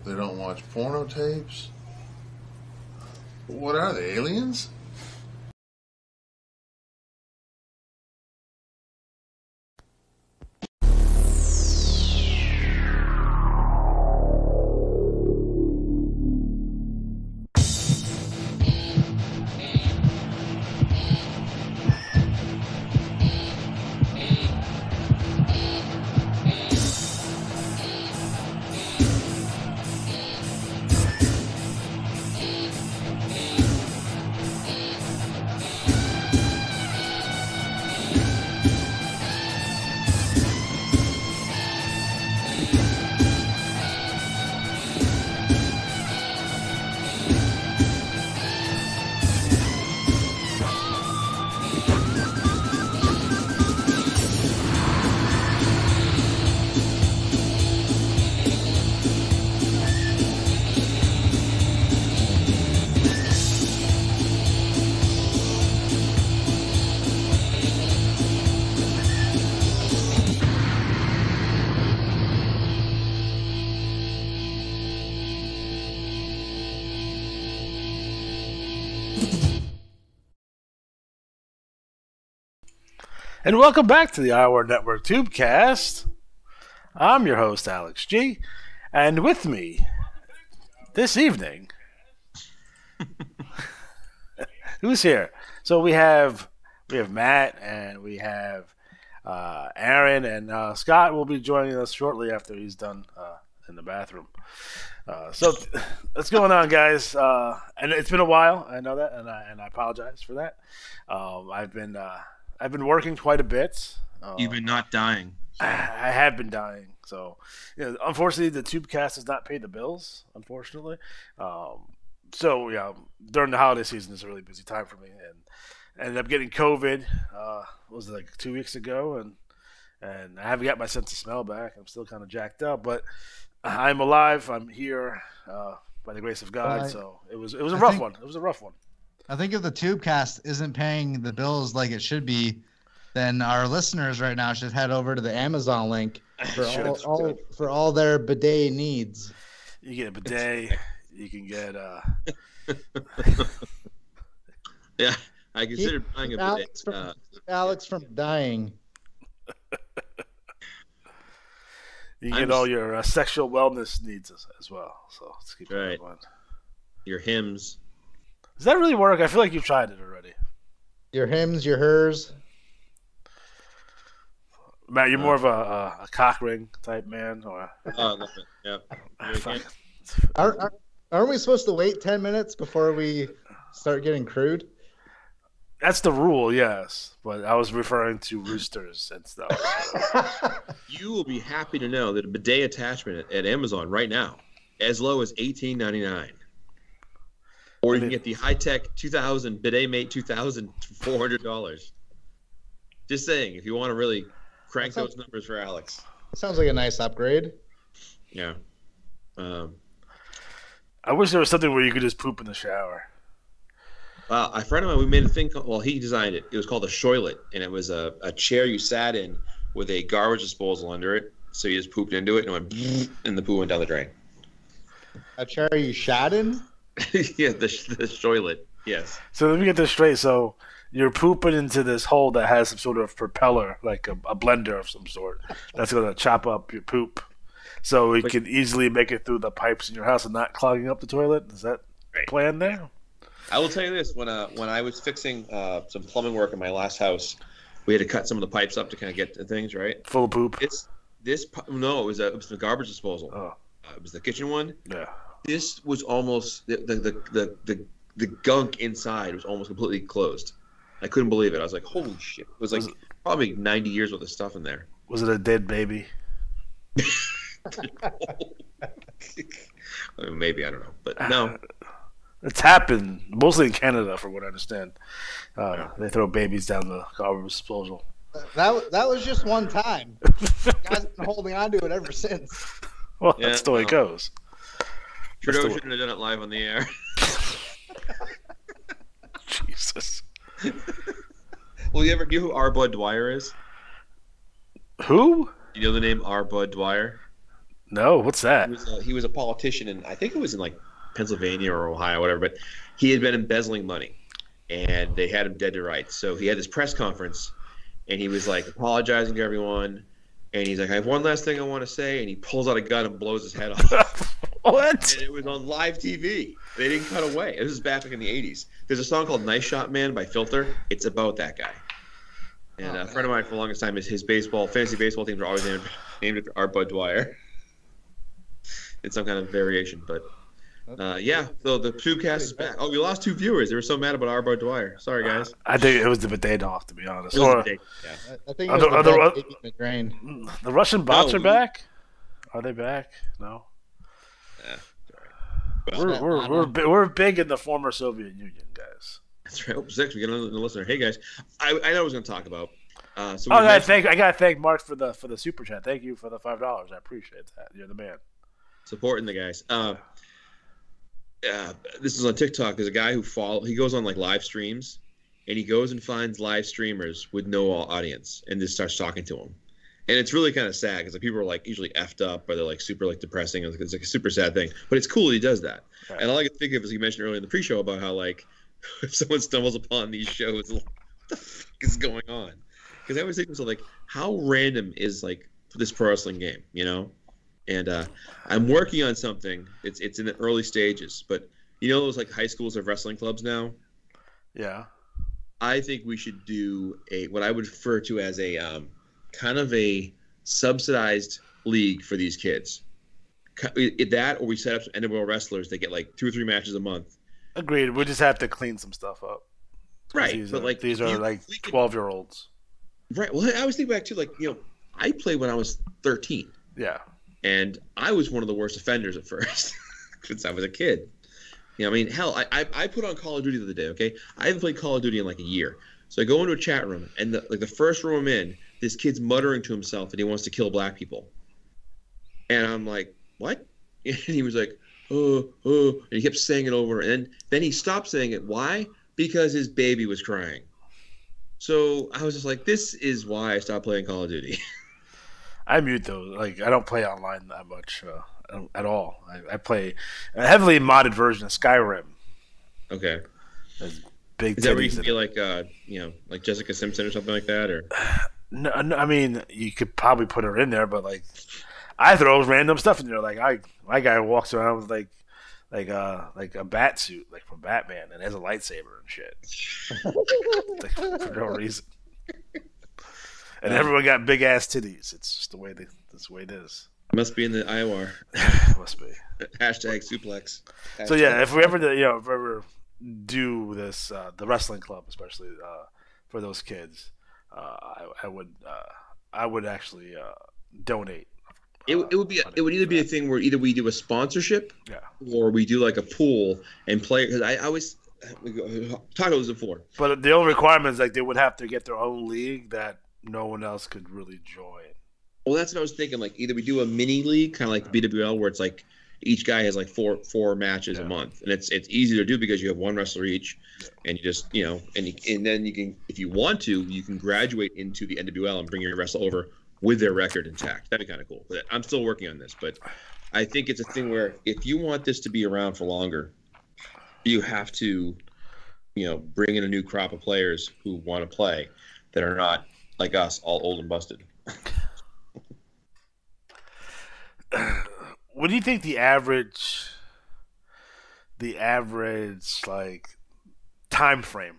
They don't watch porno tapes. What are they, aliens? And welcome back to the IWAR Network Tubecast. I'm your host, Alex G. And with me this evening, who's here? So we have Matt and we have Aaron, and Scott will be joining us shortly after he's done in the bathroom. So what's going on, guys? And it's been a while, I know that, and I apologize for that. I've been working quite a bit. You've been not dying. I have been dying. So, unfortunately, the Tubecast has not paid the bills, unfortunately. During the holiday season is a really busy time for me. And I ended up getting COVID, was it like 2 weeks ago? And I haven't got my sense of smell back. I'm still kind of jacked up. But I'm alive. I'm here by the grace of God. So it was a rough one. It was a rough one. I think if the Tubecast isn't paying the bills like it should be, then our listeners right now should head over to the Amazon link for all their bidet needs. You get a bidet. You can get yeah, I considered buying a bidet. Alex from dying. You get all your sexual wellness needs as well. So let's keep that in mind. Your hymns. Does that really work? I feel like you've tried it already. Your hymns, your hers. Matt, you're more of a cock ring type man, or? Oh, I love it. Yeah. Aren't we supposed to wait 10 minutes before we start getting crude? That's the rule, yes. But I was referring to roosters and stuff. You will be happy to know that a bidet attachment at Amazon right now, as low as $18.99. Or you can get the high-tech 2000 Bidet Mate 2000 for $400. Just saying, if you want to really crank those numbers for Alex. Sounds like a nice upgrade. Yeah. I wish there was something where you could just poop in the shower. A friend of mine, we made a thing called, well, he designed it. It was called a shoilet, and it was a chair you sat in with a garbage disposal under it. So you just pooped into it and it went, and the poo went down the drain. A chair you shat in? Yeah, the shoilet, yes. So let me get this straight. So you're pooping into this hole that has some sort of propeller, like a blender of some sort, that's going to chop up your poop. So it can easily make it through the pipes in your house and not clogging up the toilet? Is that plan there? I will tell you this. When I was fixing some plumbing work in my last house, we had to cut some of the pipes up to kind of get to things, right? Full of poop? It was the garbage disposal. Oh. It was the kitchen one. Yeah. This was almost the gunk inside was almost completely closed. I couldn't believe it. I was like, "Holy shit!" It was like probably 90 years worth of stuff in there. Was it a dead baby? Maybe, I don't know, but no. It's happened mostly in Canada, from what I understand. They throw babies down the garbage disposal. That was just one time. You guys have been holding on to it ever since. Well, that's the way it goes. Trudeau shouldn't have done it live on the air. Jesus. Well, do you know who R. Bud Dwyer is? Who? You know the name R. Bud Dwyer? No, what's that? He was a politician, and I think it was in like Pennsylvania or Ohio, whatever. But he had been embezzling money, and they had him dead to rights. So he had this press conference, and he was like apologizing to everyone, and he's like, "I have one last thing I want to say," and he pulls out a gun and blows his head off. What? And it was on live TV. They didn't cut away. This is back in the '80s. There's a song called "Nice Shot Man" by Filter. It's about that guy. And a friend of mine for the longest time is his fantasy baseball teams are always named after our Bud Dwyer. It's some kind of variation, but yeah. So the Tubecast is back. Oh, we lost 2 viewers. They were so mad about our Bud Dwyer. Sorry, guys. I think it was the bidet off, to be honest. Yeah. I think it was the McGrain. The Russian bots are back. Are they back? No. We're big in the former Soviet Union, guys. That's right. Oh, 6. We got another listener. Hey guys, I know I was going to talk about. I gotta thank Mark for the super chat. Thank you for the $5. I appreciate that. You're the man. Supporting the guys. This is on TikTok. There's a guy he goes on like live streams, and he goes and finds live streamers with no audience, and just starts talking to them. And it's really kind of sad because people are like usually effed up or they're like super like depressing. It's like a super sad thing, but it's cool that he does that. Right. And all I can think of, as you mentioned earlier in the pre-show, about how like if someone stumbles upon these shows, like, what the fuck is going on? Because I always think to myself, like, how random is like this pro wrestling game, you know? And I'm working on something. It's in the early stages, but you know those like high schools have wrestling clubs now. Yeah. I think we should do what I would refer to as a kind of a subsidized league for these kids. That, or we set up some NWL wrestlers that get like 2 or 3 matches a month. Agreed. We just have to clean some stuff up. Right, but these are like 12-year-olds. Right. Well, I always think back to like, you know, I played when I was 13. Yeah. And I was one of the worst offenders at first since I was a kid. You know, I mean, hell, I put on Call of Duty the other day. Okay, I haven't played Call of Duty in like a year. So I go into a chat room, and the first room I'm in, this kid's muttering to himself that he wants to kill black people. And I'm like, what? And he was like, oh, and he kept saying it over. And then he stopped saying it. Why? Because his baby was crying. So I was just like, this is why I stopped playing Call of Duty. I mute those. Like, I don't play online that much at all. I play a heavily modded version of Skyrim. Okay. There's big. Is that where you can be like, you know, like Jessica Simpson or something like that, or? No, I mean, you could probably put her in there, but like, I throw random stuff in there. Like, my guy walks around with like a bat suit, like from Batman, and has a lightsaber and shit, like, for no reason. And everyone got big ass titties. It's just the way that's the way it is. Must be in the IWAR. Must be. Hashtag suplex. So yeah, if we ever do this, the wrestling club, especially for those kids, I would actually donate. It would either be a thing where either we do a sponsorship, or we do like a pool and play. Because I always talked about this before. But the only requirement is like they would have to get their own league that no one else could really join. Well, that's what I was thinking. Like either we do a mini league, kind of like BWL, where it's like each guy has like four matches a month, and it's easy to do because you have one wrestler each, and you just and then you can, if you want to, you can graduate into the NWL and bring your wrestler over with their record intact. That'd be kind of cool. But I'm still working on this, but I think it's a thing where if you want this to be around for longer, you have to, bring in a new crop of players who want to play that are not like us, all old and busted. What do you think the average like time frame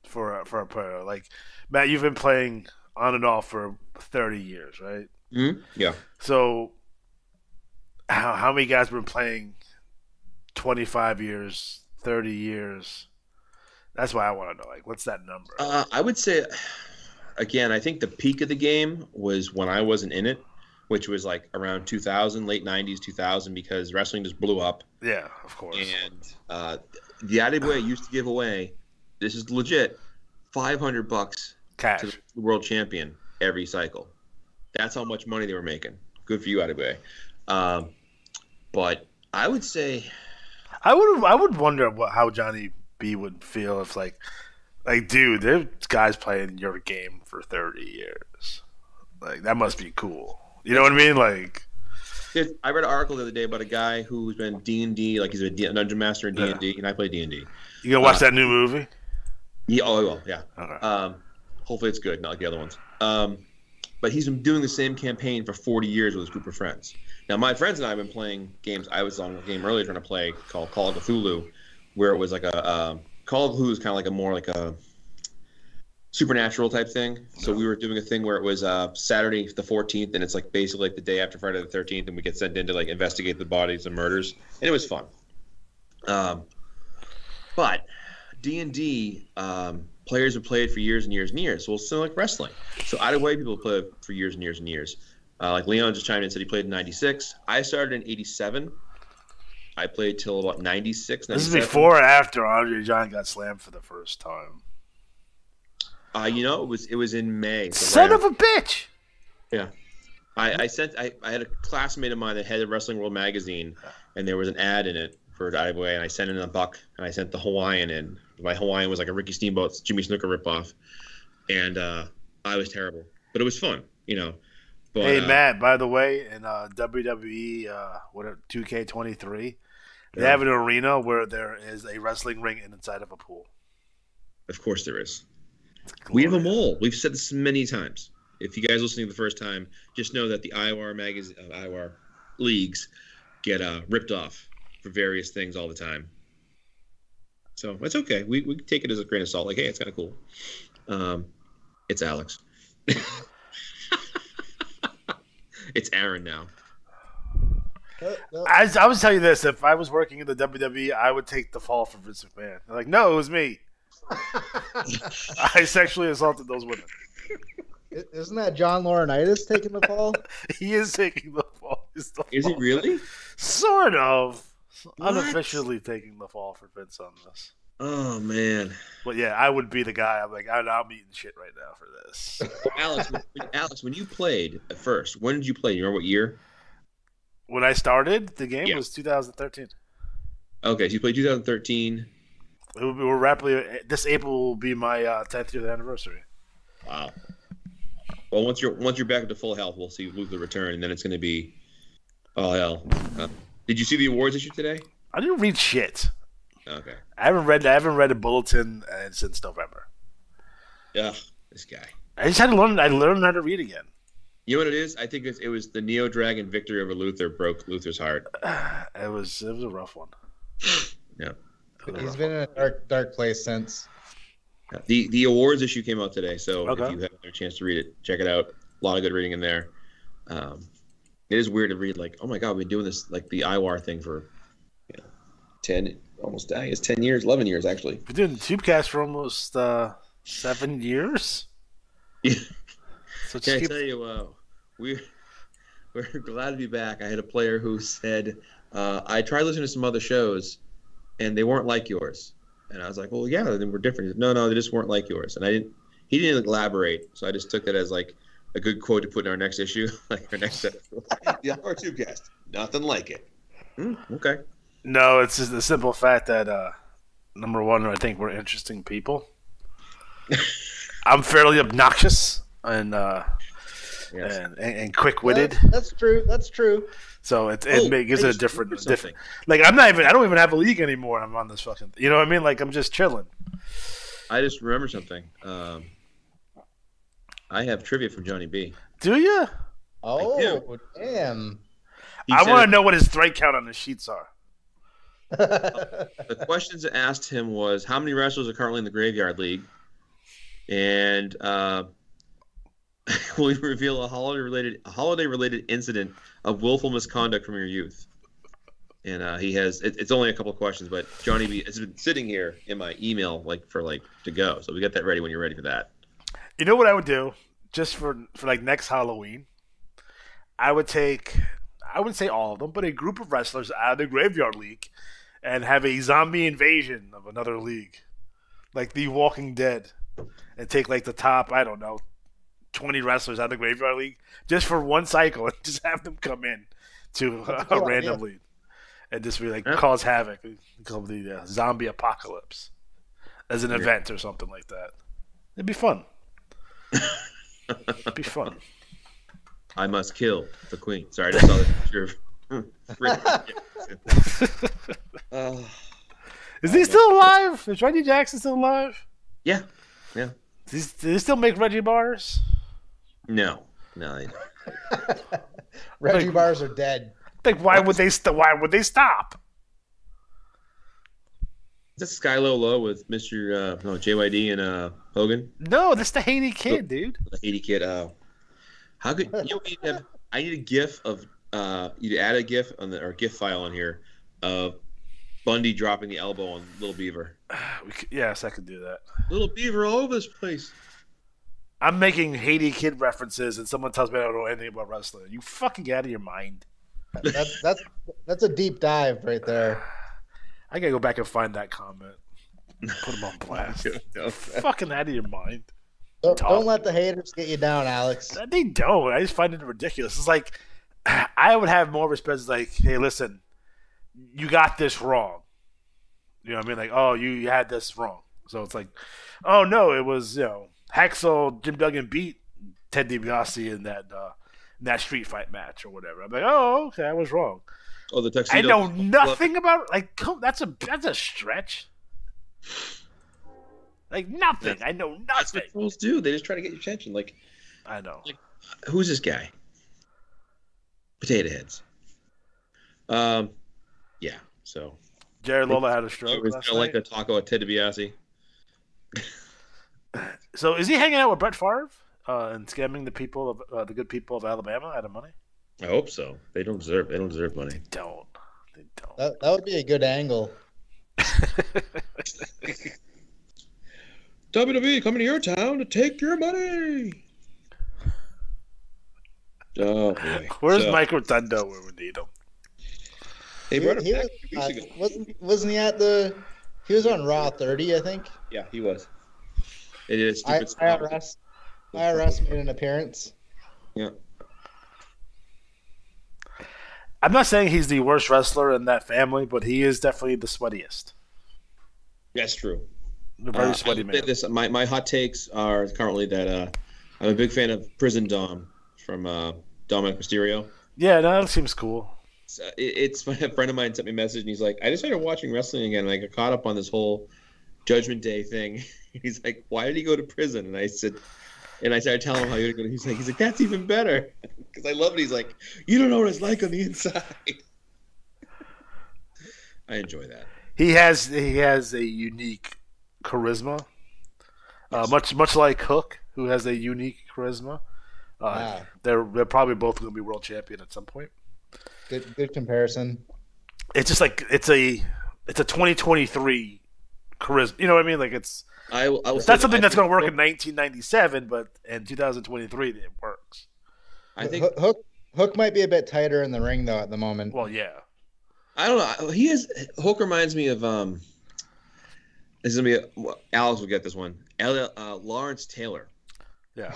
for a player? Like, Matt, you've been playing on and off for 30 years, right? Mm-hmm. Yeah. So how many guys have been playing 25 years, 30 years? That's why I want to know. Like, what's that number? I would say, again, I think the peak of the game was when I wasn't in it, which was like around 2000, late 90s, 2000, because wrestling just blew up. Yeah, of course. And the IWA used to give away, this is legit, $500 cash to the world champion every cycle. That's how much money they were making. Good for you, IWA. But I would say, I would wonder how Johnny B would feel if like, dude, there's guys playing your game for 30 years. Like, that must be cool. You know what I mean? Like, I read an article the other day about a guy who's been D&D, like he's a dungeon master in D&D, and I play D&D. You gonna watch that new movie? Yeah, I will. Yeah. Okay. Hopefully it's good, not like the other ones. But he's been doing the same campaign for 40 years with his group of friends. Now, my friends and I have been playing games. I was on a game earlier trying to play called Call of Cthulhu, where it was like a Call of Cthulhu is kind of like a more like a supernatural type thing. So we were doing a thing where it was Saturday the 14th, and it's like basically like the day after Friday the 13th, and we get sent in to like investigate the bodies and murders, and it was fun. But D&D players have played for years and years and years. So it's similar like wrestling. So IWAR people play for years and years and years. Like Leon just chimed in and said he played in 96. I started in 87. I played till about 96, 97. This is before or after Andre John got slammed for the first time. It was in May. So Son of a bitch! Yeah. I had a classmate of mine that had a Wrestling World magazine, and there was an ad in it for IWA, and I sent in a buck, and I sent the Hawaiian in. My Hawaiian was like a Ricky Steamboat's Jimmy Snuka ripoff, and I was terrible. But it was fun, But, hey, Matt, by the way, in WWE 2K23, they have an arena where there is a wrestling ring inside of a pool. Of course there is. We have them all. We've said this many times. If you guys listening the first time, just know that the IWAR magazine, IWAR leagues get ripped off for various things all the time. So it's okay. We take it as a grain of salt. Like, hey, it's kind of cool. It's Alex. It's Aaron now. I would tell you this: if I was working in the WWE, I would take the fall for Vince McMahon. They're like, no, it was me. I sexually assaulted those women. Isn't that John Laurinaitis taking the fall? He is taking the fall. Is he really? Sort of. What? Unofficially taking the fall for Vince on this. Oh, man. But yeah, I would be the guy. I'm like, I'm eating shit right now for this. Alex, when you played at first, when did you play? You remember what year? When I started, the game was 2013. Okay, so you played 2013. We're rapidly. This April will be my 10th year anniversary. Wow. Well, once you're back to full health, we'll see Luther return, and then it's going to be, oh hell. Did you see the awards issue today? I didn't read shit. Okay. I haven't read a bulletin since November. Yeah, this guy. I just had to learn. I learned how to read again. You know what it is? I think it was the Neo Dragon victory over Luther broke Luther's heart. It was a rough one. Yeah. He's been in a dark place since. The awards issue came out today, so okay. If you have a chance to read it, check it out. A lot of good reading in there. It is weird to read, like, oh my god, we've been doing this, like the IWAR thing for 10, almost, I guess 10 years, 11 years actually. We've been doing Tubecast for almost 7 years. Yeah. So Can I tell you, we're glad to be back. I had a player who said, I tried listening to some other shows, and they weren't like yours. And I was like, well, yeah, then we're different. He said, no, they just weren't like yours. And he didn't elaborate, so I just took that as like a good quote to put in our next issue, like our next episode. Yeah, our Tubecast, nothing like it. Okay. No, it's just the simple fact that number one, I think we're interesting people. I'm fairly obnoxious and quick-witted. That's true. So it gives it a different. Like I don't even have a league anymore. I'm on this fucking. You know what I mean? Like I'm just chilling. I just remember something. I have trivia from Johnny B. Do you? Oh, damn! I want to know what his strike count on the sheets are. The questions asked him was how many wrestlers are currently in the Graveyard League, and will you reveal a holiday-related incident of willful misconduct from your youth? And he has. It's only a couple of questions, but Johnny B has been sitting here in my email to go. So we got that ready when you're ready for that. You know what I would do just for like next Halloween? I wouldn't say all of them, but a group of wrestlers out of the Graveyard League and have a zombie invasion of another league, like The Walking Dead, and take like the top, I don't know, 20 wrestlers out of the Graveyard League just for one cycle and just have them come in to a random league and just be like cause havoc. Call the zombie apocalypse as an event or something like that. It'd be fun. It'd be fun. I must kill the queen. Sorry, I just saw the picture of Is he still alive? Is Reggie Jackson still alive? Yeah. Do they still make Reggie bars? No, they don't. Reggie bars are dead. Like, why would they stop? Is that Sky Low with Mr. JYD and Hogan? No, that's the Haiti kid, dude. The Haiti kid. How could I need a GIF of you add a GIF on or GIF file on here of Bundy dropping the elbow on Little Beaver. Yes, I could do that. Little Beaver all over this place. I'm making Haiti kid references, and someone tells me I don't know anything about wrestling. You fucking get out of your mind. That's a deep dive right there. I gotta go back and find that comment. Put him on blast. Fucking out of your mind. Don't let the haters get you down, Alex. They don't. I just find it ridiculous. It's like I would have more respect. It's like, hey, listen, you got this wrong. You know what I mean? Like, oh, you had this wrong. So it's like, oh no, it was Hacksaw Jim Duggan beat Ted DiBiase in that street fight match or whatever. I'm like, oh, okay, I was wrong. Oh, the tuxedo. I know nothing about it. Like, that's a stretch. Like nothing. I know nothing. That's what trolls do. They just try to get your attention. Like, I know. Like, who's this guy? Potato Heads. Yeah. So. Jared Lola had a stroke. I was last gonna like night. to talk about Ted DiBiase. So is he hanging out with Brett Favre and scamming the people of the good people of Alabama out of money? I hope so. They don't deserve money. They don't. That would be a good angle. WWE coming to your town to take your money. Oh boy. Where's Mike Rotundo where we need him? They brought him back 2 weeks ago. Wasn't he at the? He was on Raw 30, I think. Yeah, he was. It is stupid. IRS made an appearance. Yeah. I'm not saying he's the worst wrestler in that family, but he is definitely the sweatiest. That's true. A very sweaty man. My hot takes are currently that I'm a big fan of Prison Dom from Dominic Mysterio. Yeah, no, that seems cool. It's a friend of mine sent me a message, and he's like, I just started watching wrestling again, and I got caught up on this whole Judgment Day thing. He's like, why did he go to prison? And I started telling him how he would go. He's like, that's even better, because I love it. He's like, you don't know what it's like on the inside. I enjoy that. He has a unique charisma, much like Hook, who has a unique charisma. They're probably both going to be world champion at some point. Good comparison. It's just like it's a 2023 charisma. You know what I mean? Like it's that's something that's going to work in 1997, but in 2023 it works. I think Hook might be a bit tighter in the ring though at the moment. Well, yeah. I don't know. Hook reminds me of this is gonna be Alex will get this one. Lawrence Taylor. Yeah.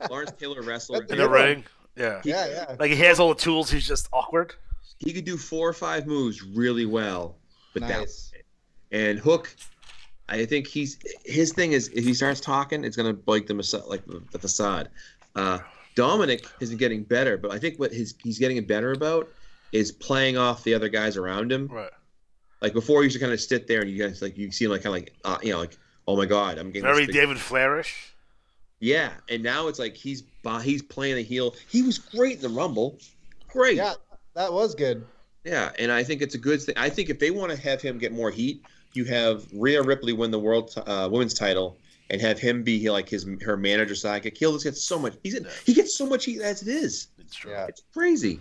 Lawrence Taylor wrestler in the ring. Yeah. Yeah. Like he has all the tools. He's just awkward. He could do 4 or 5 moves really well, but nice. And Hook, I think his thing is if he starts talking, it's gonna break the facade. Dominic isn't getting better, but I think what he's getting better about is playing off the other guys around him. Right. Like before, he used to kind of sit there and you guys you see him like kind of like oh my god, I'm getting very David Flairish. Yeah, and now it's like he's playing the heel. He was great in the Rumble. Great. Yeah, that was good. Yeah, and I think it's a good thing. I think if they want to have him get more heat, you have Rhea Ripley win the world women's title and have him be like her manager sidekick. He'll just get so much. He gets so much heat as it is. It's true. Yeah. It's crazy.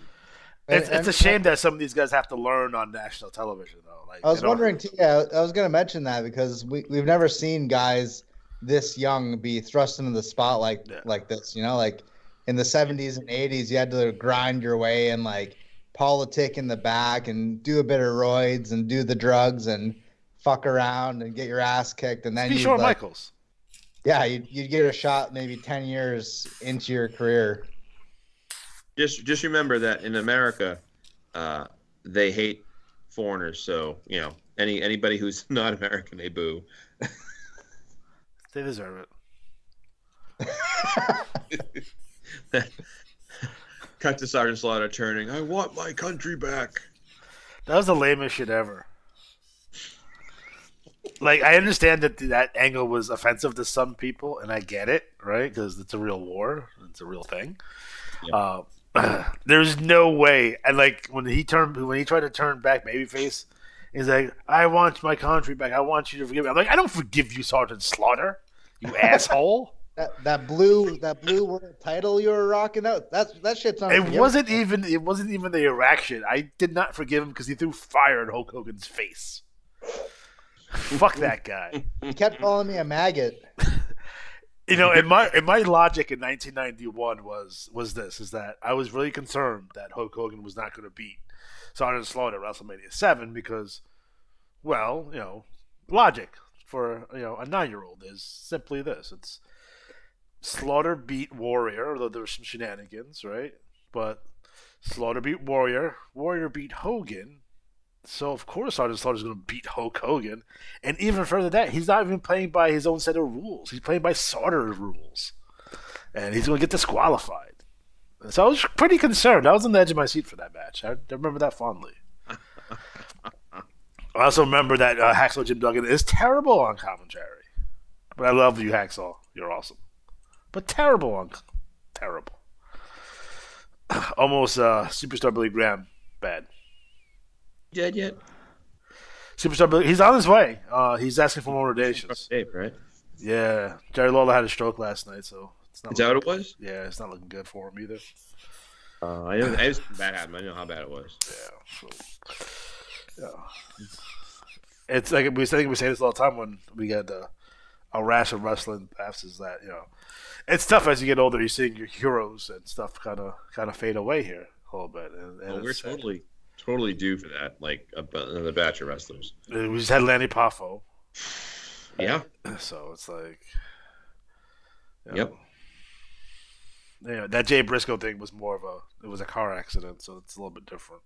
It's a shame that some of these guys have to learn on national television, though. Like I was wondering too. Yeah, I was going to mention that because we've never seen guys this young be thrust into the spotlight like this. You know, like in the 70s and 80s, you had to grind your way and like politic in the back and do a bit of roids and do the drugs and fuck around and get your ass kicked, and then be Shawn Michaels. Yeah, you'd get a shot maybe 10 years into your career. Just remember that in America, they hate foreigners. So anybody who's not American, they boo. They deserve it. Cut to Sergeant Slaughter turning. I want my country back. That was the lamest shit ever. Like, I understand that angle was offensive to some people, and I get it, right? Because it's a real war. It's a real thing. Yep. There's no way. And, like, when he tried to turn back babyface, he's like, I want my country back. I want you to forgive me. I'm like, I don't forgive you, Sergeant Slaughter, you asshole. That blue world title you were rocking out. That shit's on. It wasn't even the Iraq shit. I did not forgive him because he threw fire at Hulk Hogan's face. Fuck that guy. He kept calling me a maggot. You know, in my logic in 1991 was that I was really concerned that Hulk Hogan was not going to beat Sergeant Slaughter at WrestleMania 7 because, well, you know, logic for, you know, a 9-year-old is simply this. It's Slaughter beat Warrior, although there were some shenanigans, right? But Slaughter beat Warrior. Warrior beat Hogan. So, of course, Sergeant Slaughter's going to beat Hulk Hogan. And even further than that, he's not even playing by his own set of rules. He's playing by Slaughter's rules. And he's going to get disqualified. And so I was pretty concerned. I was on the edge of my seat for that match. I remember that fondly. I also remember that Hacksaw Jim Duggan is terrible on commentary. But I love you, Hacksaw. You're awesome. But terrible. Almost Superstar Billy Graham bad. Dead yet? Superstar Billy, he's on his way. He's asking for more donations. Right? Yeah. Jerry Lawler had a stroke last night, so it's not. Is that what it was? Yeah, it's not looking good for him either. I know it was bad happened. I know how bad it was. Yeah. So, it's like we say this all the time when we get a rash of wrestling paths is that, you know, it's tough as you get older. You're seeing your heroes and stuff kind of fade away here a little bit. And we're totally due for that. Like another batch of wrestlers. We just had Lanny Poffo. Yeah. So it's like, yep. Yeah, that Jay Briscoe thing was it was a car accident, so it's a little bit different.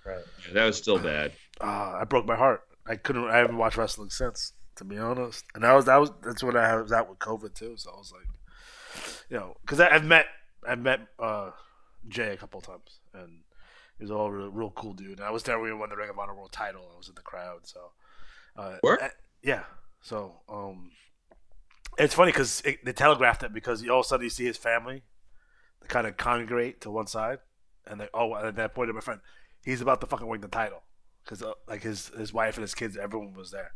Right. Yeah, that was still bad. I broke my heart. I haven't watched wrestling since, to be honest. And that's when I was out with COVID too. So I was like, you know, because I've met Jay a couple of times, and he was all real cool dude. And I was there when we won the Ring of Honor World Title. I was in the crowd, so where? Yeah. So it's funny because they telegraphed it because all of a sudden you see his family kind of congregate to one side, and at that point, my friend, he's about to fucking win the title because like his wife and his kids, everyone was there.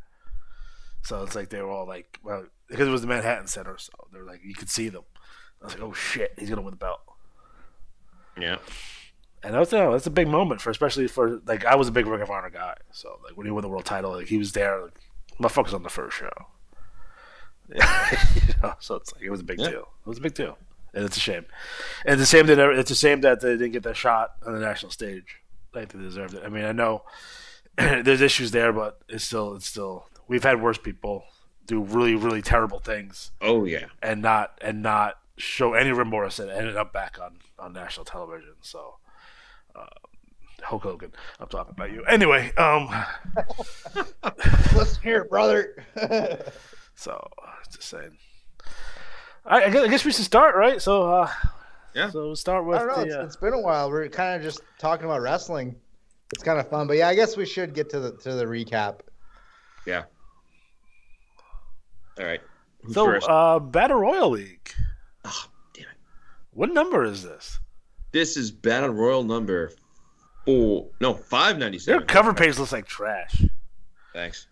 So it's like they were all like, well, because it was the Manhattan Center, so they're like, you could see them. I was like, oh shit, he's gonna win the belt. Yeah. And that's a big moment especially for like I was a big Ring of Honor guy, so like when he won the world title, like he was there, like motherfuckers on the first show. You know, so it's like it was a big deal. It was a big deal, and it's a shame. And it's a shame that they didn't get that shot on the national stage. Like they deserved it. I mean, I know there's issues there, but it's still. We've had worse people do really, really terrible things. Oh yeah, and not show any remorse and ended up back on national television. So, Hulk Hogan, I'm talking about you. Anyway, listen here, brother. So, just saying. I guess we should start, right? So, yeah. So we'll start with. I don't know. It's been a while. We're kind of just talking about wrestling. It's kind of fun, but yeah, I guess we should get to the recap. Yeah. All right. Who's so, first? Battle Royal League. Oh, damn it! What number is this? This is Battle Royal number 597. Your cover page looks like trash. Thanks.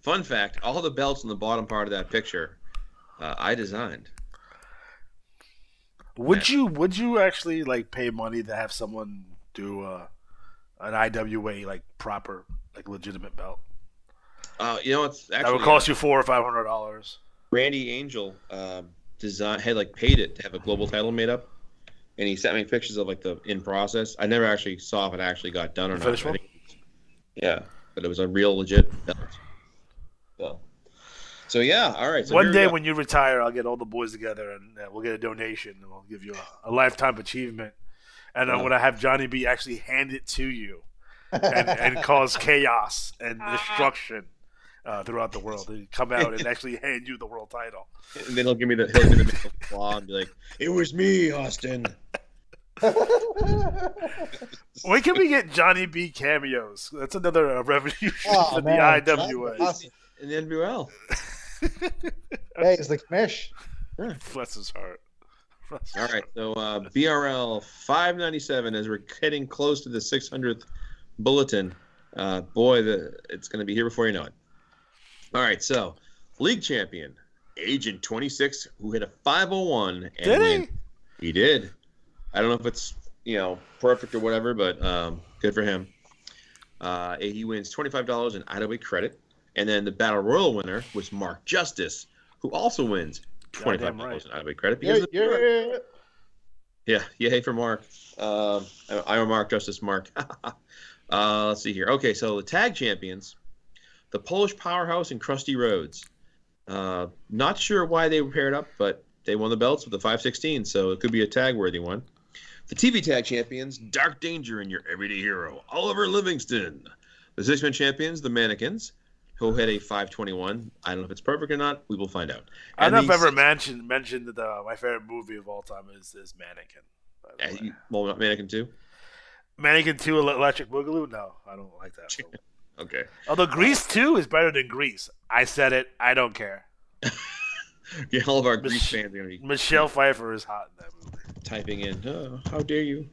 Fun fact: all the belts in the bottom part of that picture, I designed. Would you actually like pay money to have someone do an IWA like proper like legitimate belt? You know, it's actually that would cost you $400 or $500. Randy Angel had paid it to have a global title made up, and he sent me pictures of like the in process. I never actually saw if it actually got done or not. Yeah, but it was a real legit belt. So yeah, all right. So one day when you retire, I'll get all the boys together and we'll get a donation and we'll give you a lifetime achievement. And I'm gonna have Johnny B actually hand it to you and cause chaos and destruction. throughout the world. They come out and actually hand you the world title. And then he'll give me the middle claw and be like, "It was me, Austin." When can we get Johnny B cameos? That's another revenue for the IWA. Awesome. In the NWL. Hey, it's the commish. Bless his heart. All right, so BRL 597 as we're getting close to the 600th bulletin. Boy, it's going to be here before you know it. All right, so league champion, Agent 26, who hit a 501. And Did he? He did. I don't know if it's perfect or whatever, but good for him. He wins $25 in IWA credit, and then the Battle Royal winner was Mark Justice, who also wins $25 in IWA credit. Yay for Mark. I'm a Mark Justice Mark. Let's see here. Okay, so the tag champions, the Polish Powerhouse and Krusty Rhodes. Not sure why they were paired up, but they won the belts with the 516, so it could be a tag-worthy one. The TV tag champions, Dark Danger and your everyday hero, Oliver Livingston. The six-man champions, the Mannequins, who had a 521. I don't know if it's perfect or not. We will find out. I don't know if I've ever mentioned that my favorite movie of all time is Mannequin. Well, Mannequin 2? Mannequin 2 Electric Boogaloo? No, I don't like that film. Okay. Although Grease 2 is better than Grease. I said it. I don't care. Yeah, all of our Grease fans are going to be... Michelle Pfeiffer is hot in that movie. Typing in, oh, how dare you.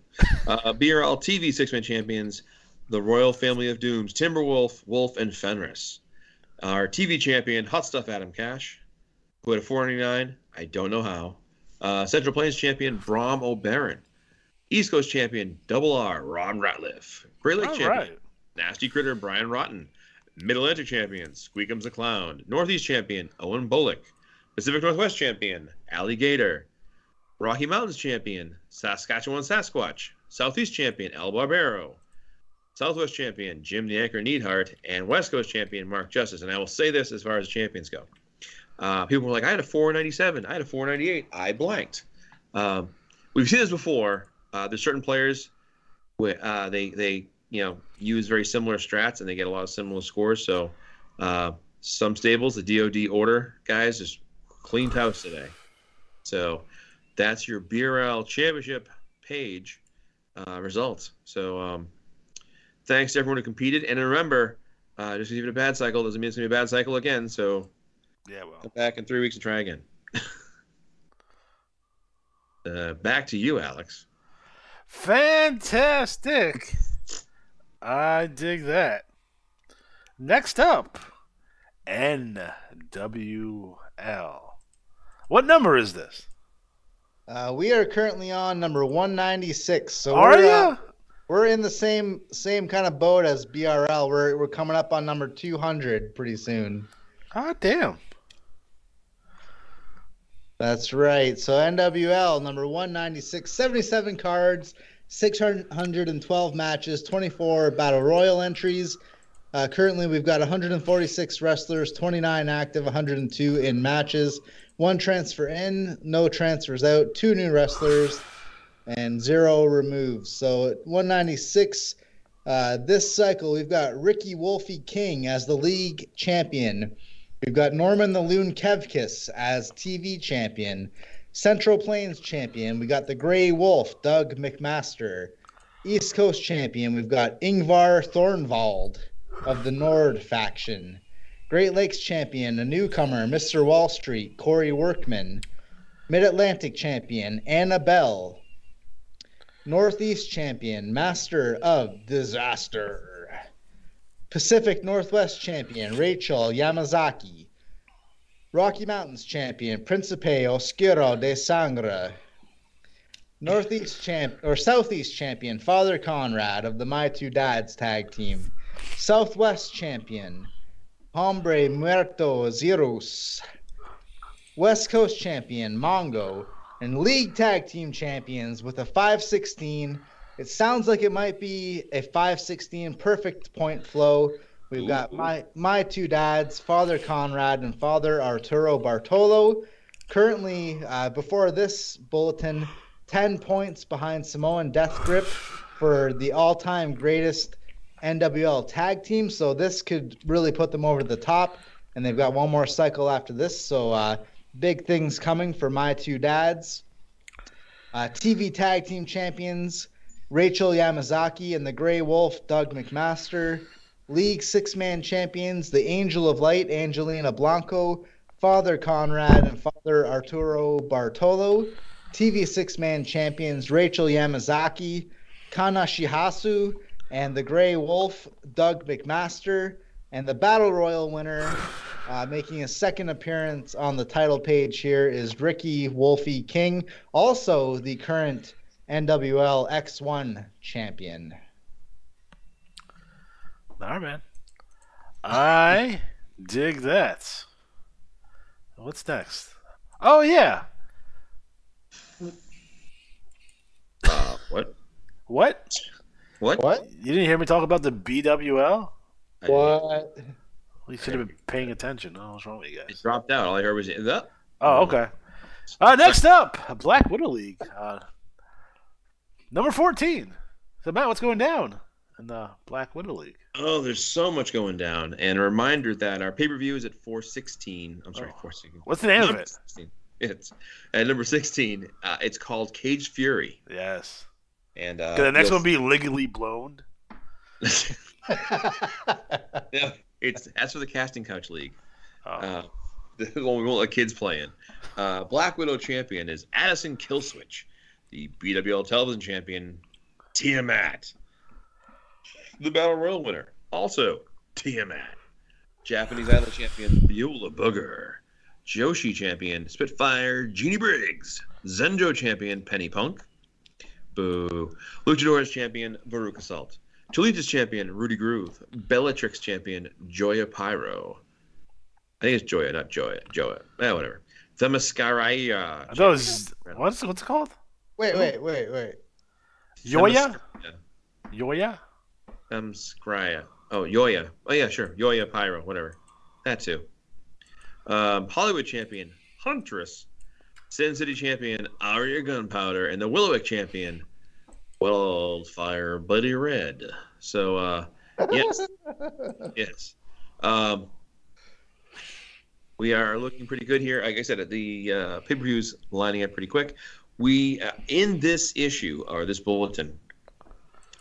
BRL TV six-man champions, the Royal Family of Dooms, Timberwolf, Wolf, and Fenris. Our TV champion, Hot Stuff Adam Cash, who had a 499. I don't know how. Central Plains champion, Brom O'Barron. East Coast champion, Double R, Ron Ratliff. Great Lakes champion, Nasty Critter, Brian Rotten. Mid-Atlantic champion, Squeakums the Clown. Northeast champion, Owen Bullock. Pacific Northwest champion, Alligator. Rocky Mountains champion, Saskatchewan Sasquatch. Southeast champion, El Barbero. Southwest champion, Jim the Anchor Neidhart. And West Coast champion, Mark Justice. And I will say this as far as the champions go. People were like, I had a 497. I had a 498. I blanked. We've seen this before. There's certain players where they use very similar strats and they get a lot of similar scores. So some stables, the DOD order guys, just cleaned house today. So that's your BRL championship page results. So thanks to everyone who competed. And remember, just because you've had a bad cycle doesn't mean it's going to be a bad cycle again. So come back in 3 weeks and try again. Back to you, Alex. Fantastic. I dig that. Next up, NWL. What number is this? We are currently on number 196. So are you? We're in the same kind of boat as BRL. We're coming up on number 200 pretty soon. Ah, damn. That's right. So NWL number 196, 77 cards, 612 matches, 24 Battle Royal entries. Currently, we've got 146 wrestlers, 29 active, 102 in matches, 1 transfer in, no transfers out, 2 new wrestlers, and 0 removes. So at 196, this cycle, we've got Ricky Wolfie King as the league champion. We've got Norman the Loon Kevkis as TV champion. Central Plains champion, we got the Grey Wolf, Doug McMaster. East Coast champion, we've got Ingvar Thornvald of the Nord faction. Great Lakes champion, a newcomer, Mr. Wall Street, Corey Workman. Mid-Atlantic champion, Anna Bell. Northeast champion, Master of Disaster. Pacific Northwest champion, Rachel Yamazaki. Rocky Mountains champion, Principe Oscuro de Sangre. Southeast champion, Father Conrad of the My Two Dads tag team. Southwest champion, Hombre Muerto Zirus. West Coast champion, Mongo. And league tag team champions with a 516. It sounds like it might be a 516 perfect point flow. We've got my two dads, Father Conrad and Father Arturo Bartolo. Currently, before this bulletin, 10 points behind Samoan Death Grip for the all-time greatest NWL tag team. So this could really put them over the top. And they've got one more cycle after this. So big things coming for my two dads. TV tag team champions, Rachel Yamazaki and the Grey Wolf, Doug McMaster. League six-man champions, the Angel of Light, Angelina Blanco, Father Conrad, and Father Arturo Bartolo. TV six-man champions, Rachel Yamazaki, Kana Shihasu, and the Grey Wolf, Doug McMaster. And the Battle Royal winner, making a second appearance on the title page here, is Ricky Wolfie King, also the current NWL X1 champion. All right, man. I dig that. What's next? Oh, yeah. What? What? What? You didn't hear me talk about the BWL? What? You should have been paying attention. Oh, what's wrong with you It guys? dropped out. All I heard was the. Oh, okay. Next up, Black Widow League. Number 14. So, Matt, what's going down in the Black Widow League? Oh, there's so much going down. And a reminder that our pay-per-view is at 416. I'm sorry, 416. What's the name of it? 16. It's at number 16. It's called Cage Fury. Yes. And Could the next one be Legally Blown? Yeah, that's for the Casting Couch League. Oh. The one we won't let kids play in. Black Widow champion is Addison Killswitch. The BWL television champion, Tiamat. The Battle Royal winner, also Tiamat. Japanese Idol champion, Beulah Booger. Joshi champion, Spitfire, Jeannie Briggs. Zenjo champion, Penny Punk. Boo. Luchadores champion, Veruca Salt. Cholitas champion, Rudy Groove. Bellatrix champion, Joya Pyro. I think it's Joya, not Joya. Whatever. The Mascaraya. I thought it was, what's it called? Wait. Yoya? Yoya? Scrya. Oh, Yoya. Oh, yeah, sure. Yoya Pyro, whatever. That too. Hollywood champion, Huntress. Sin City champion, Aria Gunpowder. And the Willowick champion, Wildfire Buddy Red. So, yes. Yes. We are looking pretty good here. Like I said, the pay-per-view's lining up pretty quick. We, in this issue, or this bulletin,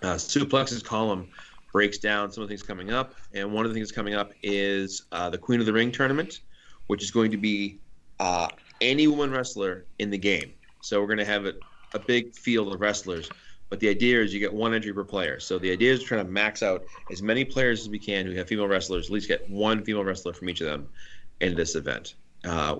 Suplex's column breaks down some of the things coming up, and one of the things coming up is the Queen of the Ring tournament, which is going to be any woman wrestler in the game. So we're going to have a big field of wrestlers, but the idea is you get one entry per player. So the idea is trying to max out as many players as we can who have female wrestlers, at least get one female wrestler from each of them in this event.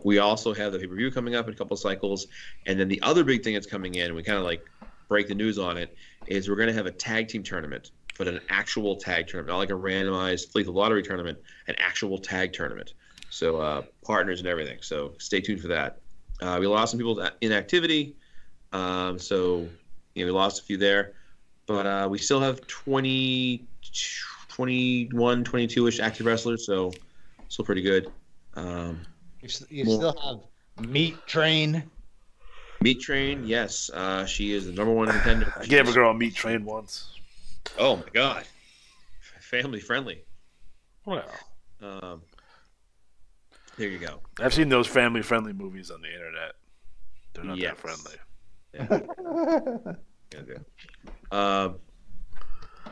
We also have the pay-per-view coming up in a couple of cycles, and then the other big thing that's coming in, we kind of like break the news on it, is we're going to have a tag team tournament, but an actual tag tournament, not like a randomized lethal lottery tournament, an actual tag tournament. So partners and everything. So stay tuned for that. We lost some people in activity, so we lost a few there, but we still have 20, 21, 22-ish active wrestlers, so still pretty good. You still have Meat Train. Meat Train, yes. She is the number one contender. I gave a girl a Meat Train once. Oh, my God. Family friendly. Well, there you go. I've seen those family-friendly movies on the internet. They're not that friendly.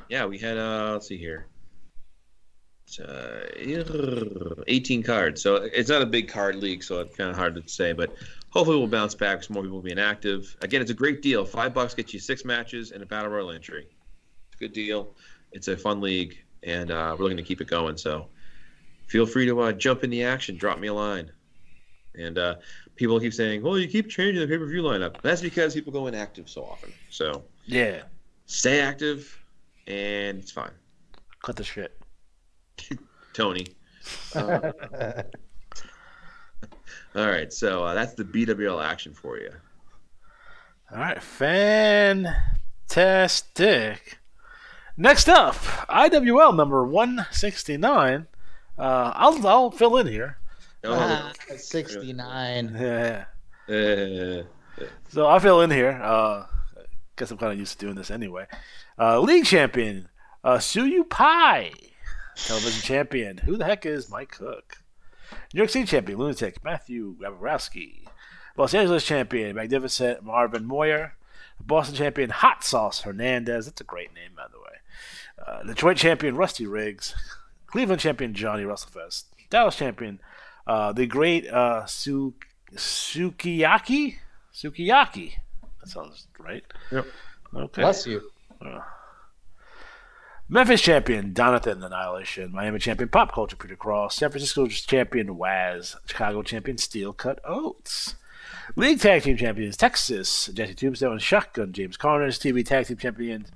Yeah, we had, let's see here. 18 cards. So it's not a big card league, so it's kind of hard to say, but hopefully we'll bounce back with more people being active. Again, it's a great deal. $5 gets you 6 matches and a Battle Royal entry. It's a good deal. It's a fun league, and we're looking to keep it going. So feel free to jump in the action. Drop me a line. And people keep saying, well, you keep changing the pay-per-view lineup. That's because people go inactive so often. So yeah, stay active, and it's fine. Cut the shit. Tony. All right, so that's the BWL action for you. All right, fantastic. Next up, IWL number 169. I'll fill in here. 69. Yeah. So I'll fill in here. Guess I'm kind of used to doing this anyway. League champion Suyu Pai, television champion. Who the heck is Mike Cook? New York City champion, Lunatic, Matthew Gaborowski. Los Angeles champion, Magnificent Marvin Moyer. Boston champion, Hot Sauce Hernandez. That's a great name, by the way. Detroit champion, Rusty Riggs. Cleveland champion, Johnny Russellfest. Dallas champion, the great Sukiyaki. That sounds right. Yep. Okay. Bless you. Memphis champion, Donathan Annihilation. Miami champion, Pop Culture, Peter Cross. San Francisco champion, Waz. Chicago champion, Steel Cut Oats. League Tag Team Champions, Texas, Jesse Tombstone and Shotgun, James Carnage. TV Tag Team Champions,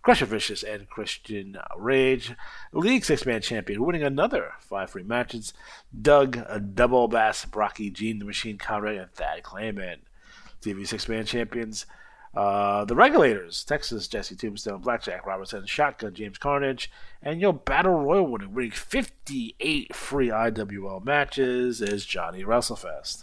Crusher Vicious and Christian Rage. League Six-Man Champion, winning another 5 free matches, Doug Double Bass, Brocky, Gene the Machine Conrad, and Thad Clayman. TV Six-Man Champions, the Regulators, Texas, Jesse Tombstone, Blackjack Robertson, Shotgun, James Carnage, and your Battle Royal winning 58 free IWL matches is Johnny WrestleFest.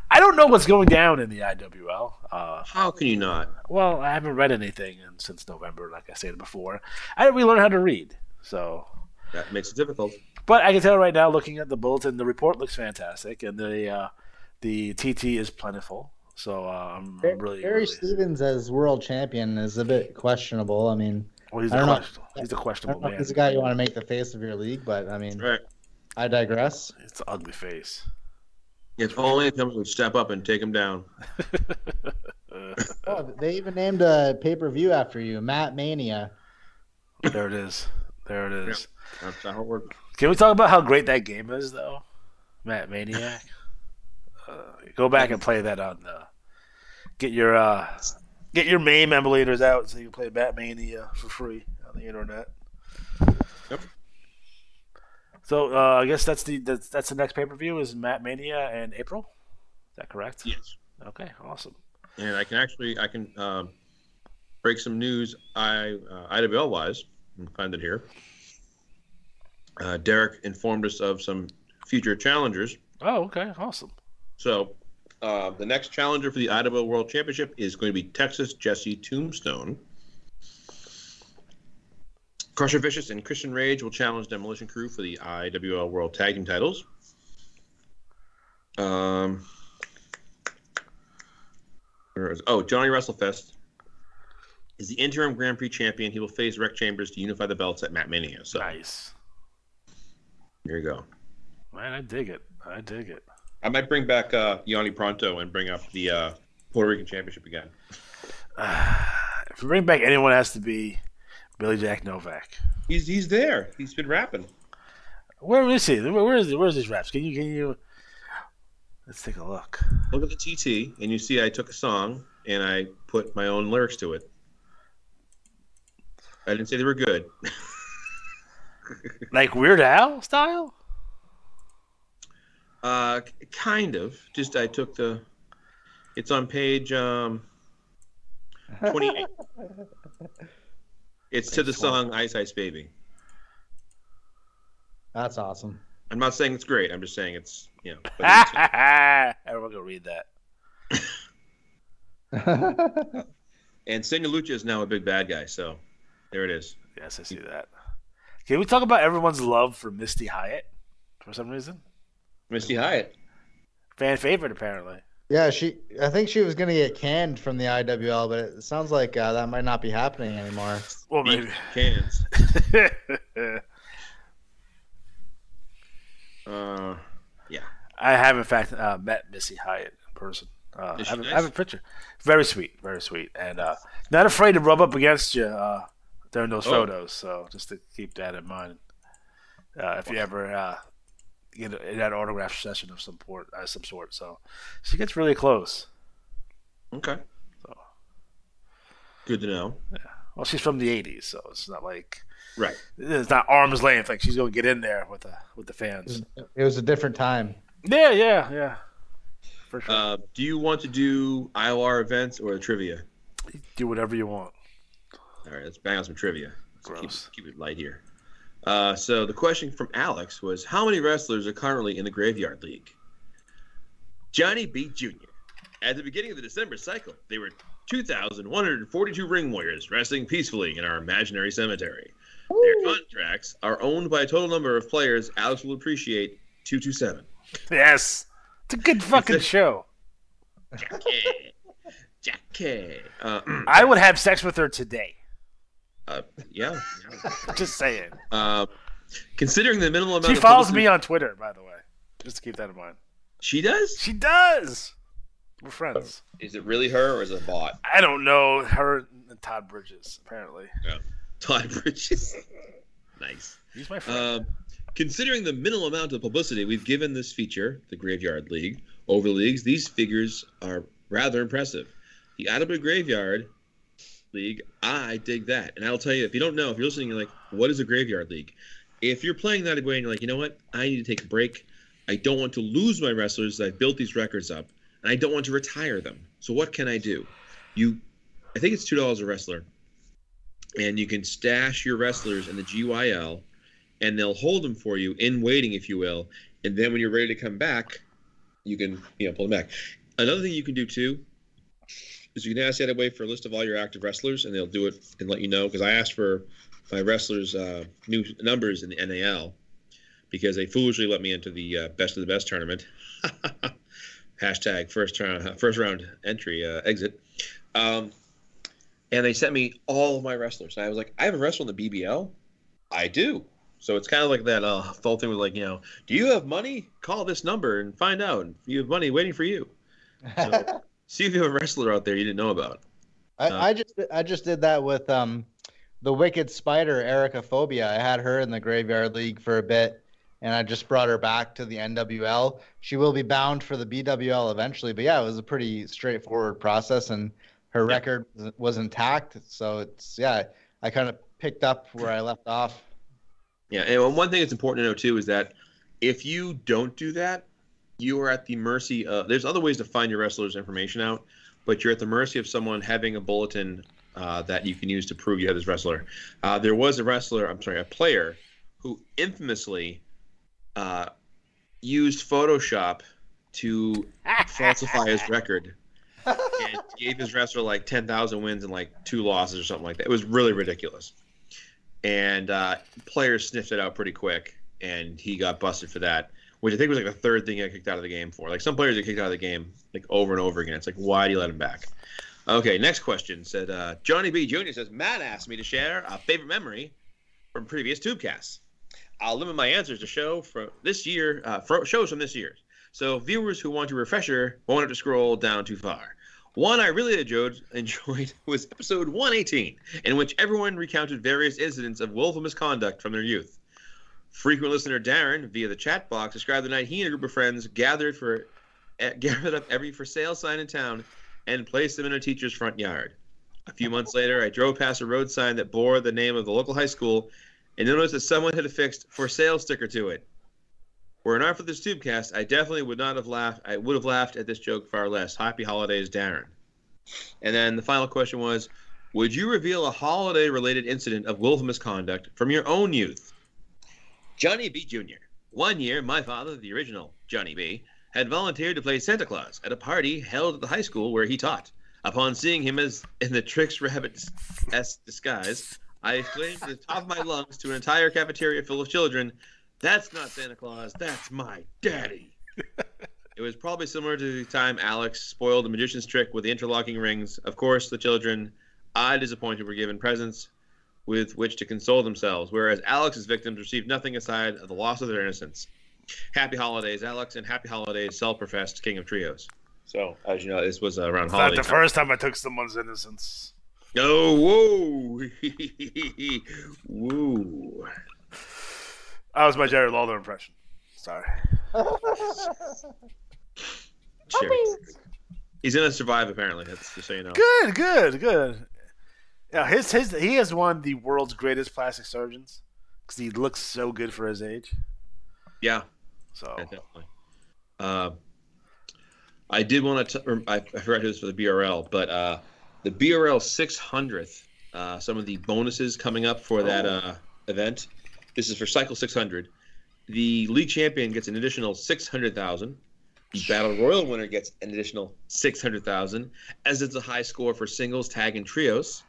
I don't know what's going down in the IWL. How can you not? Well, I haven't read anything since November, like I said before. I didn't really learn how to read, so That makes it difficult. But I can tell right now, looking at the bulletin, the report looks fantastic, and the TT is plentiful. So I'm really Barry Stevens as world champion is a bit questionable. I mean, well, he's I a don't questionable know if man. he's a guy you want to make the face of your league, but I mean, Right. I digress. It's an ugly face. If only someone would step up and take him down. Oh, they even named a pay-per-view after you, Matt Mania. There it is. There it is. That's how it works. Can we talk about how great that game is, though? Matt Maniac. Go back and play that on. Get your MAME emulators out so you can play Matt Mania for free on the internet. Yep. So I guess that's the next pay per view is Matt Mania in April. Is that correct? Yes. Okay. Awesome. And I can break some news IWL wise. You can find it here. Derek informed us of some future challengers. Oh, okay. Awesome. So the next challenger for the IWL World Championship is going to be Texas Jesse Tombstone. Crusher Vicious and Christian Rage will challenge Demolition Crew for the IWL World Tag Team titles. Johnny WrestleFest is the interim Grand Prix champion. He will face Rec Chambers to unify the belts at Matt Mania. So Nice. there you go. Man, I dig it. I might bring back Yanni Pronto and bring up the Puerto Rican Championship again. If we bring back anyone, it has to be Billy Jack Novak. He's there. He's been rapping. Where is he? Where's his raps? Can you? Let's take a look. Look at the TT, and you see I took a song and I put my own lyrics to it. I didn't say they were good. Like Weird Al style? Kind of. Just I took the. It's on page 28. It's to the song "Ice Ice Baby." That's awesome. I'm not saying it's great. I'm just saying it's But Everyone go read that. and Senya Lucha is now a big bad guy, so there it is. Yes, I see that. Can we talk about everyone's love for Misty Hyatt for some reason? Misty Hyatt. Fan favorite, apparently. Yeah, I think she was going to get canned from the IWL, but it sounds like that might not be happening anymore. Well, maybe. Cans. Yeah. I have, in fact, met Missy Hyatt in person. I have a picture. Very sweet, and not afraid to rub up against you during those photos. So just to keep that in mind, if you ever get an autograph session of some sort. So she gets really close. Okay. So good to know. Yeah. Well, she's from the '80s, so it's not like it's not arm's length. Like she's going to get in there with the fans. It was a different time. Yeah. For sure. Do you want to do IWAR events or trivia? Do whatever you want. All right, let's bang out some trivia. Gross. Keep it light here. So the question from Alex was, how many wrestlers are currently in the Graveyard League? Johnny B. Jr. At the beginning of the December cycle, there were 2,142 ring warriors wrestling peacefully in our imaginary cemetery. Their contracts are owned by a total number of players Alex will appreciate 227. Yes. It's a good fucking show. Jackie. I would have sex with her today. Yeah. Just saying. Considering the minimal amount She of follows publicity- me on Twitter, by the way. Just to keep that in mind. She does? She does. We're friends. Is it really her or is it a bot? I don't know. Her and Todd Bridges, apparently. Yeah. Todd Bridges. Nice. He's my friend. Considering the minimal amount of publicity we've given this feature, the Graveyard League, over the leagues, these figures are rather impressive. The IWAR Graveyard League, I dig that. And I'll tell you, if you don't know, if you're listening, you're like, what is a Graveyard League? If you're playing that way and you're like, you know what? I need to take a break. I don't want to lose my wrestlers. I've built these records up, and I don't want to retire them. So what can I do? I think it's $2 a wrestler, and you can stash your wrestlers in the GYL, and they'll hold them for you in waiting, if you will. And then when you're ready to come back, you can pull them back. Another thing you can do too is you can ask that way for a list of all your active wrestlers, and they'll do it and let you know. Because I asked for my wrestlers' new numbers in the NAL because they foolishly let me into the best of the best tournament. Hashtag first round entry exit. And they sent me all of my wrestlers. And I was like, I have a wrestler in the BBL? I do. So it's kind of like that whole thing with like, do you have money? Call this number and find out. You have money waiting for you. So see if you have a wrestler out there you didn't know about. I just did that with the Wicked Spider, Erica Phobia. I had her in the Graveyard League for a bit, and I just brought her back to the NWL. She will be bound for the BWL eventually, but yeah, it was a pretty straightforward process, and her record was intact. So I kind of picked up where I left off. Yeah, and one thing that's important to know too is that if you don't do that, you are at the mercy of. There's other ways to find your wrestlers' information out, but you're at the mercy of someone having a bulletin that you can use to prove you have this wrestler. There was a player who infamously used Photoshop to falsify his record and gave his wrestler like 10,000 wins and like 2 losses or something like that. It was really ridiculous. And players sniffed it out pretty quick, and he got busted for that, which I think was like the third thing he got kicked out of the game for. Like some players get kicked out of the game like over and over again. It's like, why do you let him back? Okay, next question said, Johnny B. Jr. says, Matt asked me to share a favorite memory from previous Tubecasts. I'll limit my answers to shows from this year. So viewers who want a refresher won't have to scroll down too far. One I really enjoyed was episode 118, in which everyone recounted various incidents of willful misconduct from their youth. Frequent listener Darren, via the chat box, described the night he and a group of friends gathered up every for sale sign in town and placed them in a teacher's front yard. A few months later, I drove past a road sign that bore the name of the local high school and noticed that someone had affixed "for sale" sticker to it. Were it not for this Tubecast, I definitely would not have laughed. I would have laughed at this joke far less. Happy holidays, Darren. And then the final question was, would you reveal a holiday-related incident of willful misconduct from your own youth? Johnny B. Jr. One year, my father, the original Johnny B., had volunteered to play Santa Claus at a party held at the high school where he taught. Upon seeing him as in the Trix Rabbit-esque disguise, I exclaimed at the top of my lungs to an entire cafeteria full of children, "That's not Santa Claus, that's my daddy." It was probably similar to the time Alex spoiled the magician's trick with the interlocking rings. Of course, the children, I disappointed, were given presents with which to console themselves, whereas Alex's victims received nothing aside of the loss of their innocence. Happy holidays, Alex, and happy holidays, self-professed king of trios. So, as you know, this was around It's holiday not the time. first time I took someone's innocence. Oh, whoa. Woo. That was my Jared Lawler impression. Sorry. Sure. He's gonna survive, apparently. That's just so you know. Good. Yeah, he has one of the world's greatest plastic surgeons because he looks so good for his age. Yeah. So Yeah, definitely. I did want to. I forgot who was for the BRL, but the BRL 600th. Some of the bonuses coming up for that event. This is for Cycle 600. The league champion gets an additional 600,000. The Battle Royal winner gets an additional 600,000, as it's a high score for singles, tag, and trios.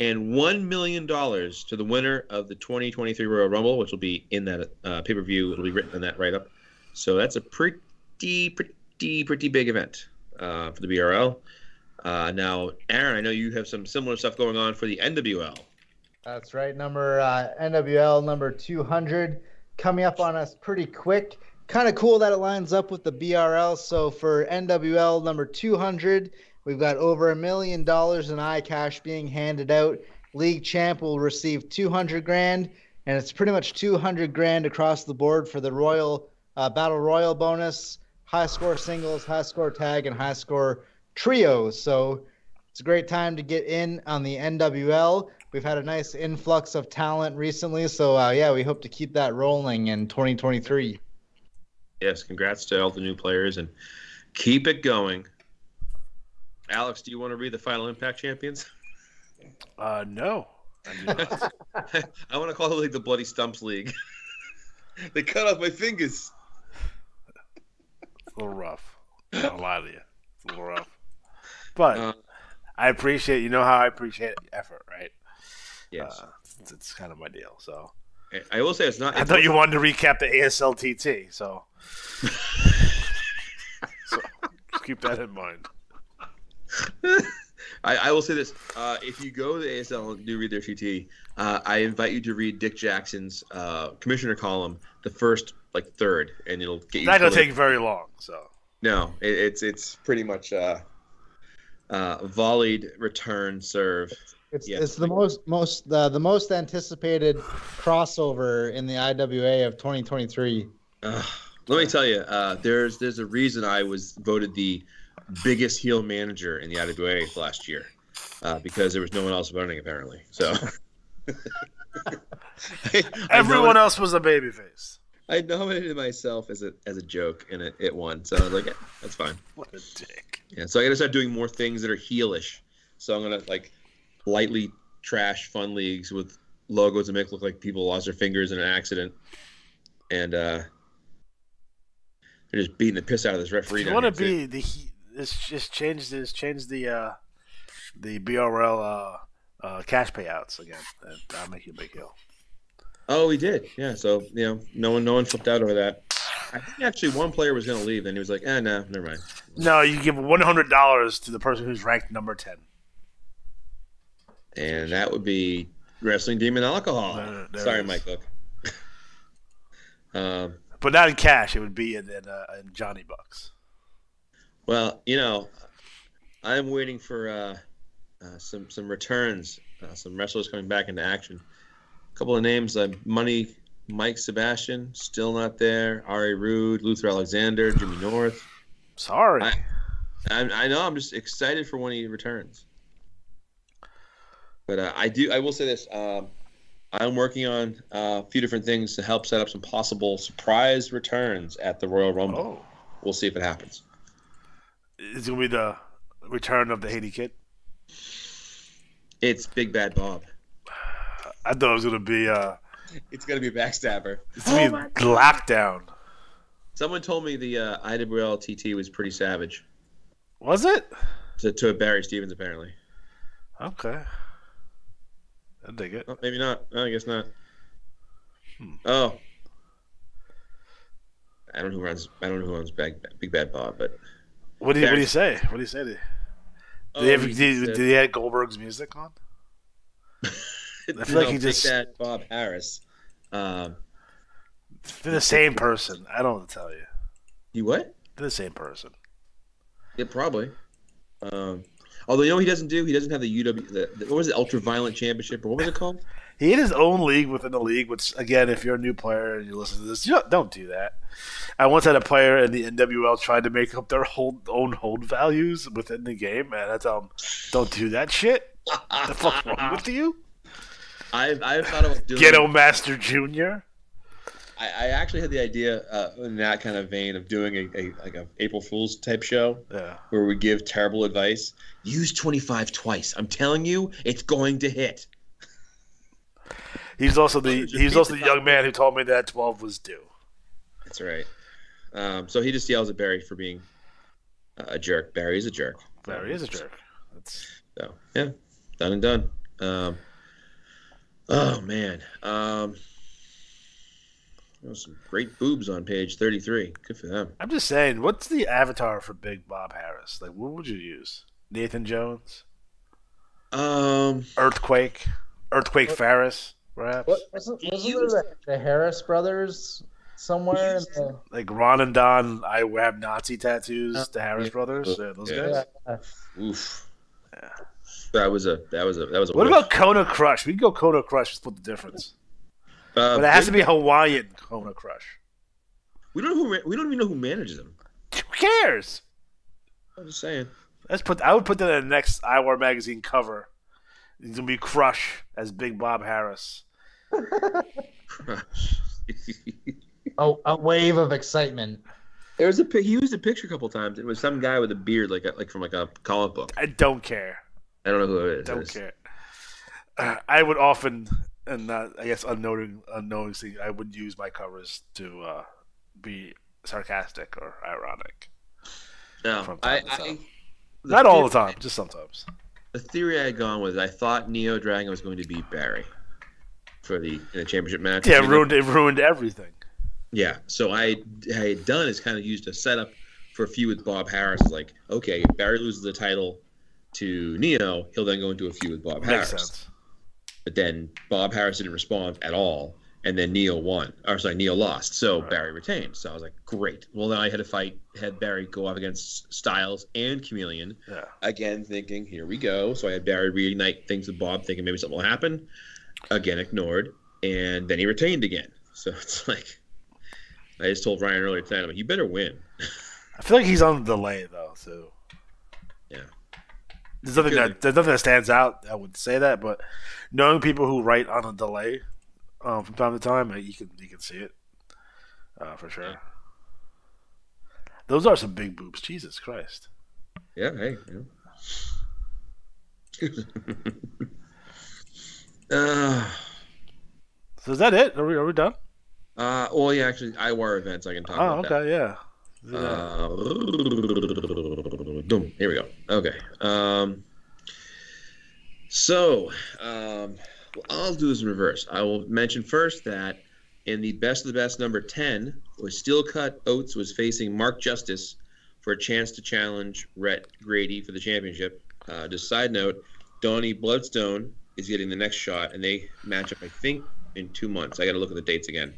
and $1 million to the winner of the 2023 Royal Rumble, which will be in that pay-per-view. It'll be written in that write-up. So that's a pretty big event for the BRL. Now, Aaron, I know you have some similar stuff going on for the NWL. That's right. NWL number 200 coming up on us pretty quick. Kind of cool that it lines up with the BRL. So for NWL number 200, we've got over $1 million in iCash being handed out. League champ will receive $200,000, and it's pretty much $200,000 across the board for the Royal Battle Royal bonus, high score singles, high score tag, and high score trios. So it's a great time to get in on the NWL. We've had a nice influx of talent recently, so we hope to keep that rolling in 2023. Yes, congrats to all the new players, and keep it going. Alex, do you want to read the Final Impact champions? No. I do not. I want to call it like the Bloody Stumps League. They cut off my fingers. It's a little rough. I'll lie to you. It's a little rough. But I appreciate, how I appreciate effort, right? Yes. It's kind of my deal. So I will say it's not. I thought you wanted to recap the ASLTT, so just keep that in mind. I will say this: if you go to the ASL and do read their TT, I invite you to read Dick Jackson's commissioner column, the first third, and it'll get you. Not gonna take very long. So no, it's pretty much volleyed return serve. It's the most anticipated crossover in the IWA of 2023. Let me tell you, there's a reason I was voted the biggest heel manager in the IWA last year, because there was no one else voting apparently. So everyone else was a babyface. I nominated myself as a joke, and it won. So I was like, yeah, that's fine. What a dick. Yeah, so I got to start doing more things that are heelish. So I'm gonna lightly trash fun leagues with logos that make it look like people lost their fingers in an accident, and they're just beating the piss out of this referee. You want to be just change the BRL cash payouts again. That'll make you a big deal. Oh, he did. Yeah. So no one flipped out over that. I think actually one player was going to leave, and he was like, no, never mind. No, you give $100 to the person who's ranked number 10. And that would be Wrestling Demon Alcohol. Sorry, Mike Cook. But not in cash. It would be in Johnny Bucks. Well, I'm waiting for some returns, some wrestlers coming back into action. A couple of names: Money Mike Sebastian, still not there. Ari Rude, Luther Alexander, Jimmy North. Sorry. I know. I'm just excited for when he returns. But I will say this: I'm working on a few different things to help set up some possible surprise returns at the Royal Rumble. Oh. We'll see if it happens. Is it gonna be the return of the Haiti Kid? It's Big Bad Bob. I thought it was gonna be. It's gonna be a backstabber. It's gonna be lockdown. Someone told me the IWL TT was pretty savage. Was it? To Barry Stevens, apparently. Okay. I dig it. Oh, maybe not. No, I guess not. Oh. I don't know who owns Big Bad Bob, but what did he say? What did he say? Did he have Goldberg's music on? I feel like he just Big Bad Bob Harris. They're the same person. I don't know what to tell you. You what? They're the same person. Yeah, probably. Although he doesn't have the UW. What was it? Ultraviolet Championship, or what was it called? He had his own league within the league, which, again, if you're a new player and you listen to this, don't do that. I once had a player in the NWL trying to make up their own hold values within the game, and I tell him, don't do that shit. What the fuck's wrong with you? I've thought about doing Ghetto Master Jr. I actually had the idea in that kind of vein of doing a April Fool's type show, where we give terrible advice. Use 25 twice. I'm telling you, it's going to hit. He's also the young man who told me that 12 was due. That's right. So he just yells at Barry for being a jerk. Barry is a jerk. Barry is a jerk. So yeah, done and done. Oh man. Some great boobs on page 33. Good for them. I'm just saying, what's the avatar for Big Bob Harris? Like, what would you use? Nathan Jones? Earthquake Ferris, perhaps? Wasn't there the Harris brothers somewhere? Like Ron and Don, I have Nazi tattoos. The Harris brothers, those guys. Yeah. Oof. Yeah. That was a. What about Kona Crush? We can go Kona Crush. Split the difference. But it has to be Hawaiian Kona Crush. We don't even know who manages them. Who cares? I'm just saying. I would put that in the next IWAR magazine cover. It's gonna be Crush as Big Bob Harris. Crush. A wave of excitement. He used a picture a couple times. It was some guy with a beard, like from a comic book. I don't care. I don't know who it is. Don't care. I would often, and not, I guess unknowingly, I would use my covers to be sarcastic or ironic. No, not all the time, just sometimes. The theory I had gone with, I thought Neo Dragon was going to beat Barry in the championship match. Yeah, it ruined everything. Yeah, so I had done is kind of used a setup for a feud with Bob Harris. Like, okay, if Barry loses the title to Neo, he'll then go into a feud with Bob Harris. Makes sense. But then Bob Harris didn't respond at all, and then Neo lost. So right. Barry retained. So I was like, great. Well, then I had Barry go off against Styles and Chameleon. Yeah. Again, thinking, here we go. So I had Barry reignite things with Bob, thinking maybe something will happen. Again, ignored. And then he retained again. So it's like, I just told Ryan earlier tonight, I'm like, you better win. I feel like he's on the delay, though, so. Yeah. There's nothing that stands out. I would say that, but knowing people who write on a delay from time to time, you can see it for sure. Those are some big boobs. Jesus Christ. Yeah. Hey. So is that it? Are we done? Well, yeah. Actually, IWAR events I can talk about. Oh, okay, yeah. Boom. Here we go. Okay. I'll do this in reverse. I will mention first that in the best of the best number 10, was Steel Cut Oates was facing Mark Justice for a chance to challenge Rhett Grady for the championship. Just side note, Donnie Bloodstone is getting the next shot, and they match up, I think, in 2 months. I got to look at the dates again.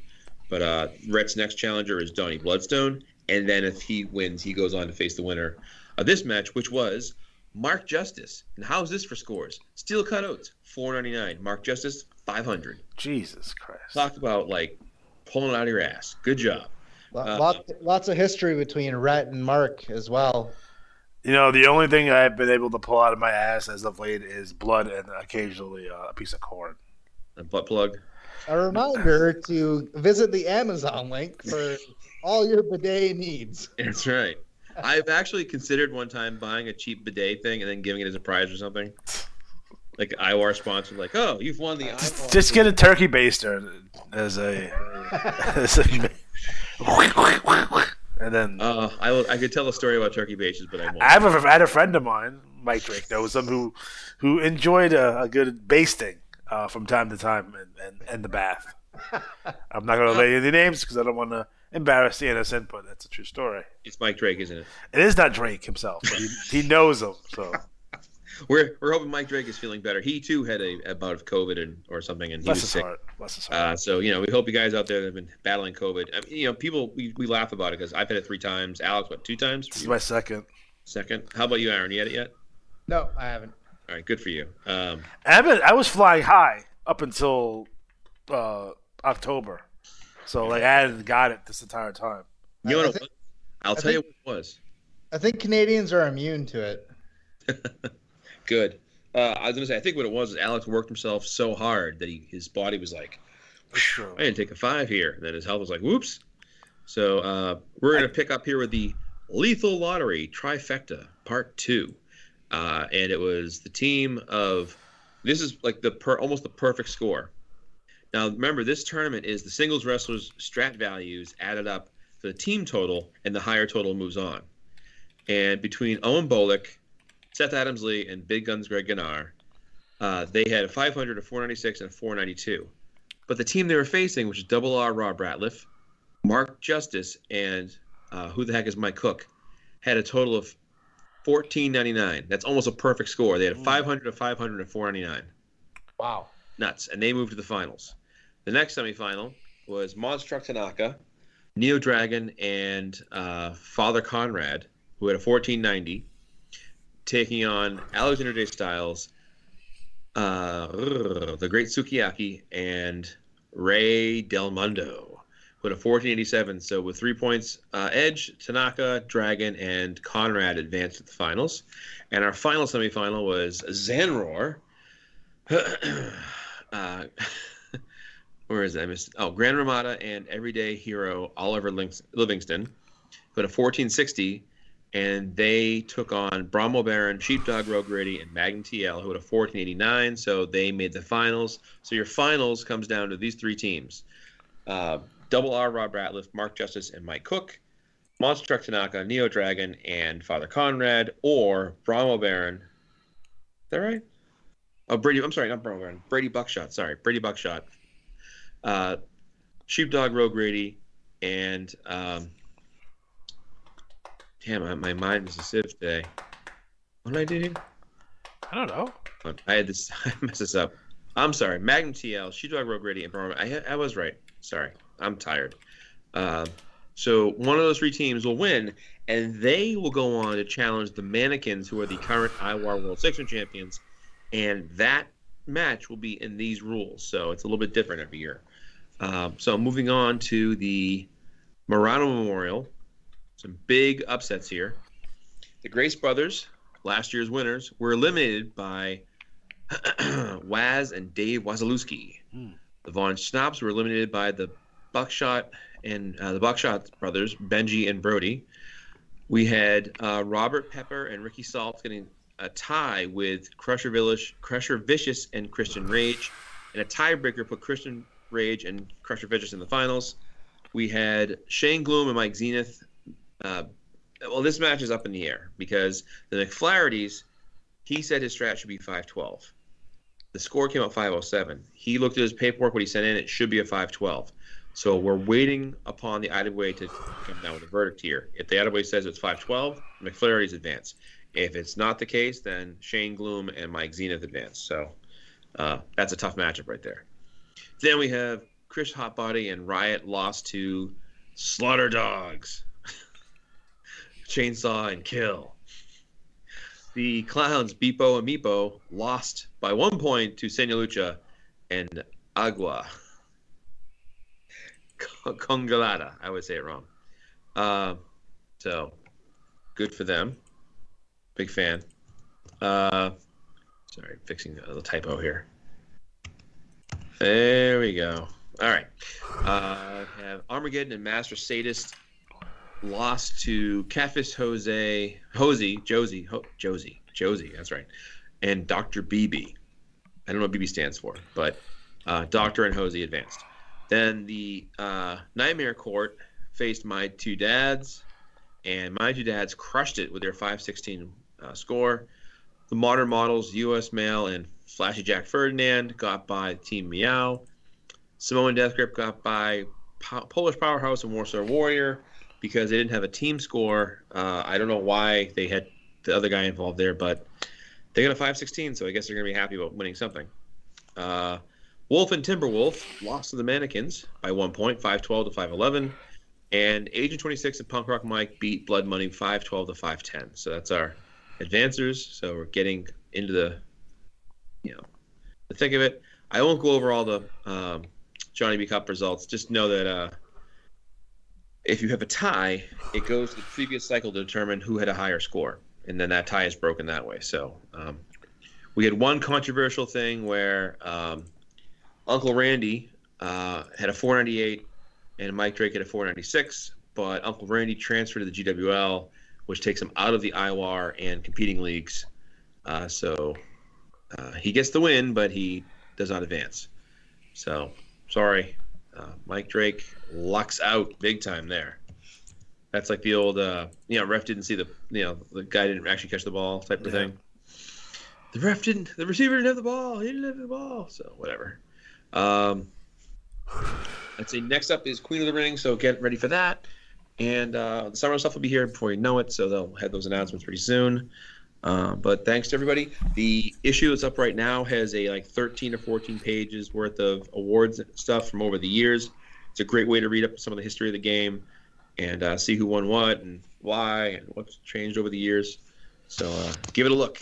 But Rhett's next challenger is Donnie Bloodstone. And then if he wins, he goes on to face the winner of this match, which was Mark Justice. And how's this for scores? Steel Cut Oates, $4.99. Mark Justice, $500. Jesus Christ. Talk about, like, pulling it out of your ass. Good job. Lots of history between Rhett and Mark as well. You know, the only thing I've been able to pull out of my ass as of late is blood and occasionally a piece of corn. A butt plug. A reminder to visit the Amazon link for all your bidet needs. That's right. I've actually considered one time buying a cheap bidet thing and then giving it as a prize or something. Like IWAR sponsor, like, oh, you've won the IWAR. Just get a turkey baster as a and then I could tell a story about turkey basters, but I won't. I had a friend of mine, Mike Drake knows him, who enjoyed a good basting from time to time in the bath. I'm not going to lay any names because I don't want to embarrass the innocent, but that's a true story. It's Mike Drake, isn't it? It is not Drake himself, but he knows him. So we're hoping Mike Drake is feeling better. He too had a bout of COVID or something, and he was sick. Bless his heart. So we hope you guys out there that have been battling COVID. I mean, people we laugh about it because I've had it 3 times. Alex, what, 2 times? This is my second. How about you, Aaron? You had it yet? No, I haven't. All right, good for you. I was flying high up until October, so I hadn't got it this entire time. You know what? I'll tell you what it was. I think Canadians are immune to it. Good. I was going to say, I think what it was is Alex worked himself so hard that his body was like, I didn't take a 5 here. And then his health was like, whoops. So we're going to pick up here with the Lethal Lottery Trifecta Part 2. And it was the team of – this is like almost the perfect score. Now, remember, this tournament is the singles wrestlers' strat values added up to the team total, and the higher total moves on. And between Owen Bolick, Seth Adams-Lee, and Big Guns Greg Gannar, They had a 500, a 496, and a 492. But the team they were facing, which is Double R Rob Ratliff, Mark Justice, and who the heck is Mike Cook, had a total of 1499. That's almost a perfect score. They had a 500, a 500, and a 499. Wow. Nuts. And they moved to the finals. The next semifinal was Monster Truck Tanaka, Neo Dragon, and Father Conrad, who had a 1490, taking on Alexander J. Styles, the Great Sukiyaki, and Ray Del Mundo, who had a 1487. So with 3 points edge, Tanaka, Dragon, and Conrad advanced to the finals. And our final semifinal was Zanroar. Where is it? I missed. Oh, Grand Ramada and Everyday Hero Oliver Livingston, who had a 1460, and they took on Brahmo Baron, Sheepdog Rogue Grady, and Magnum TL, who had a 1489. So they made the finals. So your finals comes down to these 3 teams: Double R Rob Ratliff, Mark Justice, and Mike Cook; Monster Truck Tanaka, Neo Dragon, and Father Conrad; or Brahmo Baron. Is that right? Oh, Brady. I'm sorry, not Brahmo Baron. Brady Buckshot. Sorry, Brady Buckshot. Sheepdog Rogue Grady, and damn, my mind is a sieve today. What did I do here? I don't know. I had this. I messed this up. I'm sorry. Magnum TL, Sheepdog Rogue Grady, and Brahmo. I was right. Sorry, I'm tired. So one of those 3 teams will win, and they will go on to challenge the Mannequins, who are the current IWAR World Section Champions, and that match will be in these rules. So it's a little bit different every year. So moving on to the Murano Memorial, some big upsets here. The Grace Brothers, last year's winners, were eliminated by Waz and Dave Wazalewski. The Von Schnapps were eliminated by the Buckshot and the Buckshot brothers, Benji and Brody. We had Robert Pepper and Ricky Salt getting a tie with Crusher Vicious and Christian Rage, and a tiebreaker put Christian Rage and Crusher Vicious in the finals. We had Shane Gloom and Mike Zenith. Well, this match is up in the air because the McFlaherty's, he said his strat should be 512. The score came out 507. He looked at his paperwork, what he sent in, it should be a 512. So we're waiting upon the IWA to come down with a verdict here. If the IWA says it's 512, McFlaherty's advance. If it's not the case, then Shane Gloom and Mike Zenith advance. So that's a tough matchup right there. Then we have Chris Hotbody and Riot lost to Slaughter Dogs, Chainsaw and Kill. The Clowns, Beepo and Meepo, lost by 1 point to Senya Lucha and Agua. Congelada, I would say it wrong. So, good for them. Big fan. Sorry, fixing a little typo here. There we go. All right. Have Armageddon and Master Sadist lost to Catfish Josie, that's right, and Dr. BB. I don't know what BB stands for, but Doctor and Josie advanced. Then the Nightmare Court faced My Two Dads, and My Two Dads crushed it with their 516 score. The Modern Models, U.S. Mail, and Flashy Jack Ferdinand got by Team Meow. Samoan Death Grip got by Polish Powerhouse and Warsaw Warrior because they didn't have a team score. I don't know why they had the other guy involved there, but they got a 516, so I guess they're going to be happy about winning something. Wolf and Timberwolf lost to the Mannequins by 1 point, 512 to 511. And Agent 26 and Punk Rock Mike beat Blood Money 512 to 510. So that's our advancers. So we're getting into the thick of it. I won't go over all the Johnny B. Cup results. Just know that if you have a tie, it goes to the previous cycle to determine who had a higher score. And then that tie is broken that way. So we had one controversial thing where Uncle Randy had a 498 and Mike Drake had a 496, but Uncle Randy transferred to the GWL, which takes him out of the IWAR and competing leagues. So he gets the win, but he does not advance. So, sorry. Mike Drake lucks out big time there. That's like the old, ref didn't see the guy didn't actually catch the ball type of thing. the receiver didn't have the ball. He didn't have the ball. So whatever. I'd say next up is Queen of the Ring. So get ready for that. And the summer stuff will be here before you know it. So they'll have those announcements pretty soon. But thanks to everybody. The issue that's up right now has a 13 or 14 pages worth of awards and stuff from over the years. It's a great way to read up some of the history of the game and see who won what and why and what's changed over the years. So give it a look.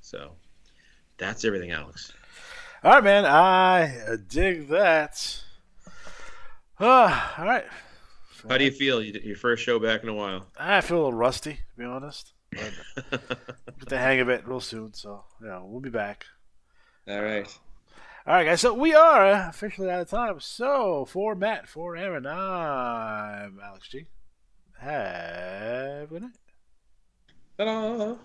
So that's everything, Alex. All right, man. I dig that. All right. How do you feel? Your first show back in a while. I feel a little rusty, to be honest. But get the hang of it real soon. So, we'll be back. All right. All right, guys. So we are officially out of time. So for Matt, for Aaron, I'm Alex G. Have a good night. Ta-da!